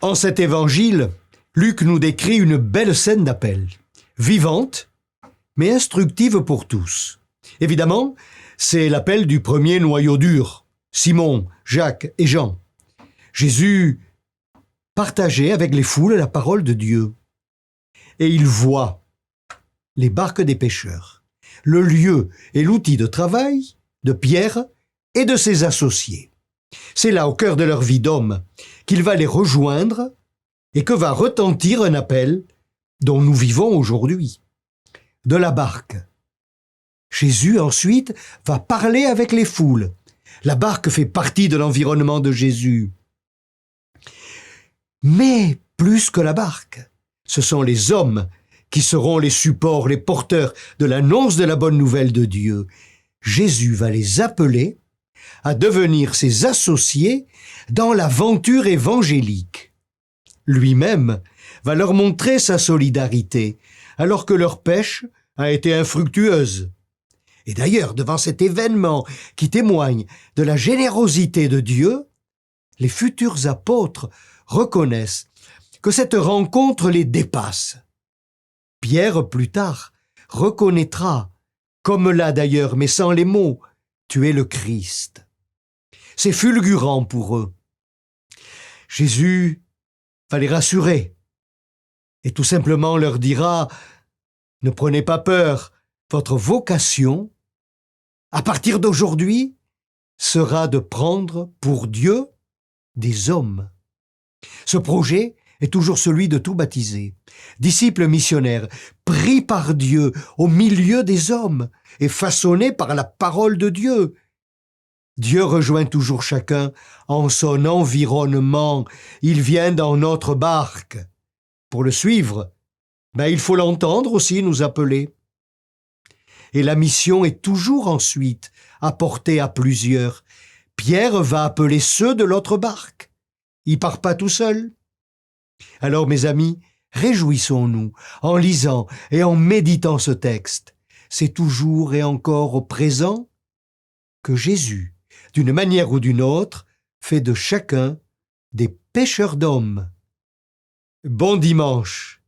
En cet évangile, Luc nous décrit une belle scène d'appel, vivante, mais instructive pour tous. Évidemment, c'est l'appel du premier noyau dur, Simon, Jacques et Jean. Jésus partageait avec les foules la parole de Dieu. Et il voit les barques des pêcheurs, le lieu et l'outil de travail de Pierre et de ses associés. C'est là, au cœur de leur vie d'homme, qu'il va les rejoindre et que va retentir un appel dont nous vivons aujourd'hui. De la barque. Jésus, ensuite, va parler avec les foules. La barque fait partie de l'environnement de Jésus. Mais plus que la barque, ce sont les hommes qui seront les supports, les porteurs de l'annonce de la bonne nouvelle de Dieu. Jésus va les appeler à devenir ses associés dans l'aventure évangélique. Lui-même va leur montrer sa solidarité, alors que leur pêche a été infructueuse. Et d'ailleurs, devant cet événement qui témoigne de la générosité de Dieu, les futurs apôtres reconnaissent que cette rencontre les dépasse. Pierre, plus tard, reconnaîtra, comme là d'ailleurs, mais sans les mots, « Tu es le Christ ». C'est fulgurant pour eux. Jésus va les rassurer et tout simplement leur dira « Ne prenez pas peur, votre vocation, à partir d'aujourd'hui, sera de prendre pour Dieu des hommes. » Ce projet est toujours celui de tout baptisé, disciple missionnaire, pris par Dieu au milieu des hommes et façonné par la parole de Dieu. Dieu rejoint toujours chacun en son environnement. Il vient dans notre barque. Pour le suivre, il faut l'entendre aussi nous appeler. Et la mission est toujours ensuite apportée à plusieurs. Pierre va appeler ceux de l'autre barque. Il part pas tout seul. Alors, mes amis, réjouissons-nous en lisant et en méditant ce texte. C'est toujours et encore au présent que Jésus, d'une manière ou d'une autre, fait de chacun des pêcheurs d'hommes. Bon dimanche!